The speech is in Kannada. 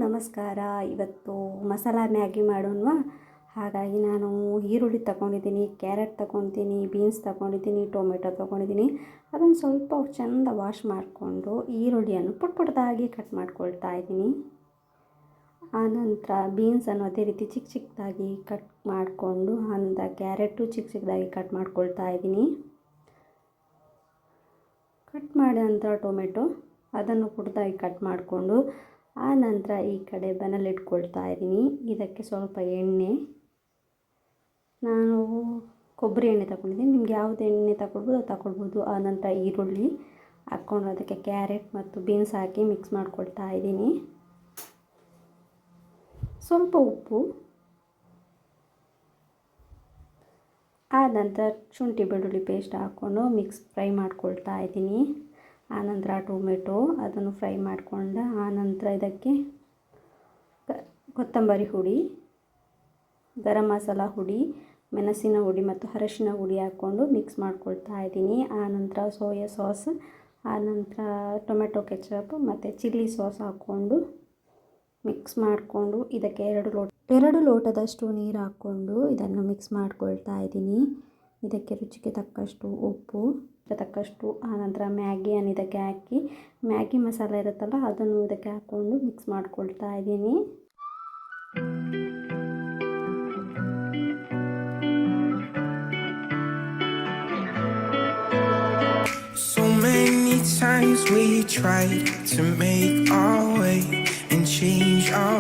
ನಮಸ್ಕಾರ. ಇವತ್ತು ಮಸಾಲ ಮ್ಯಾಗಿ ಮಾಡೋಣ. ಹಾಗಾಗಿ ನಾನು ಈರುಳ್ಳಿ ತಗೊಂಡಿದ್ದೀನಿ, ಕ್ಯಾರೆಟ್ ತಗೊತೀನಿ, ಬೀನ್ಸ್ ತಗೊಂಡಿದ್ದೀನಿ, ಟೊಮೆಟೊ ತಗೊಂಡಿದ್ದೀನಿ. ಅದನ್ನು ಸ್ವಲ್ಪ ಚೆಂದ ವಾಶ್ ಮಾಡಿಕೊಂಡು ಈರುಳ್ಳಿಯನ್ನು ಪುಟ್ಟ ಪುಟ್ಟದಾಗಿ ಕಟ್ ಮಾಡ್ಕೊಳ್ತಾ ಇದ್ದೀನಿ. ಆನಂತರ ಬೀನ್ಸನ್ನು ಅದೇ ರೀತಿ ಚಿಕ್ಕ ಚಿಕ್ಕದಾಗಿ ಕಟ್ ಮಾಡಿಕೊಂಡು, ಆನಂತರ ಕ್ಯಾರೆಟು ಚಿಕ್ಕ ಚಿಕ್ಕದಾಗಿ ಕಟ್ ಮಾಡ್ಕೊಳ್ತಾ ಇದ್ದೀನಿ. ಕಟ್ ಮಾಡಿದ ನಂತರ ಟೊಮೆಟೊ ಅದನ್ನು ಪುಟ್ಟದಾಗಿ ಕಟ್ ಮಾಡಿಕೊಂಡು, ಆನಂತರ ಈ ಕಡೆ ಬನಲ್ ಇಟ್ಕೊಳ್ತಾ ಇದ್ದೀನಿ. ಇದಕ್ಕೆ ಸ್ವಲ್ಪ ಎಣ್ಣೆ, ನಾನು ಕೊಬ್ಬರಿ ಎಣ್ಣೆ ತಗೊಂಡಿದ್ದೀನಿ. ನಿಮ್ಗೆ ಯಾವುದು ಎಣ್ಣೆ ತಗೊಳ್ಬೋದು. ಆನಂತರ ಈರುಳ್ಳಿ ಹಾಕ್ಕೊಂಡು ಅದಕ್ಕೆ ಕ್ಯಾರೆಟ್ ಮತ್ತು ಬೀನ್ಸ್ ಹಾಕಿ ಮಿಕ್ಸ್ ಮಾಡ್ಕೊಳ್ತಾ ಇದ್ದೀನಿ. ಸ್ವಲ್ಪ ಉಪ್ಪು, ಆನಂತರ ಶುಂಠಿ ಬೆಳ್ಳುಳ್ಳಿ ಪೇಸ್ಟ್ ಹಾಕ್ಕೊಂಡು ಫ್ರೈ ಮಾಡ್ಕೊಳ್ತಾ ಇದ್ದೀನಿ. ಆನಂತರ ಟೊಮೆಟೊ ಅದನ್ನು ಫ್ರೈ ಮಾಡಿಕೊಂಡ ಆನಂತರ ಇದಕ್ಕೆ ಕೊತ್ತಂಬರಿ ಹುಡಿ, ಗರಂ ಮಸಾಲ ಹುಡಿ, ಮೆಣಸಿನ ಹುಡಿ ಮತ್ತು ಅರಿಶಿನ ಹುಡಿ ಹಾಕ್ಕೊಂಡು ಮಿಕ್ಸ್ ಮಾಡ್ಕೊಳ್ತಾ ಇದ್ದೀನಿ. ಆನಂತರ ಸೋಯಾ ಸಾಸ್, ಆನಂತರ ಟೊಮೆಟೊ ಕೆಚಪ್ ಮತ್ತು ಚಿಲ್ಲಿ ಸಾಸ್ ಹಾಕ್ಕೊಂಡು ಮಿಕ್ಸ್ ಮಾಡಿಕೊಂಡು ಇದಕ್ಕೆ 2 ಲೋಟದಷ್ಟು ನೀರು ಹಾಕ್ಕೊಂಡು ಇದನ್ನು ಮಿಕ್ಸ್ ಮಾಡ್ಕೊಳ್ತಾ ಇದ್ದೀನಿ. ಇದಕ್ಕೆ ರುಚಿಗೆ ತಕ್ಕಷ್ಟು ಉಪ್ಪು, ತಕ್ಕಷ್ಟು ಆನಂತರ ಮ್ಯಾಗಿಯನ್ನು ಇದಕ್ಕೆ ಹಾಕಿ, ಮ್ಯಾಗಿ ಮಸಾಲೆ ಇರುತ್ತಲ್ಲ ಅದನ್ನು ಇದಕ್ಕೆ ಹಾಕ್ಕೊಂಡು ಮಿಕ್ಸ್ ಮಾಡ್ಕೊಳ್ತಾ ಇದ್ದೀನಿ. So many times we tried to make our way and change our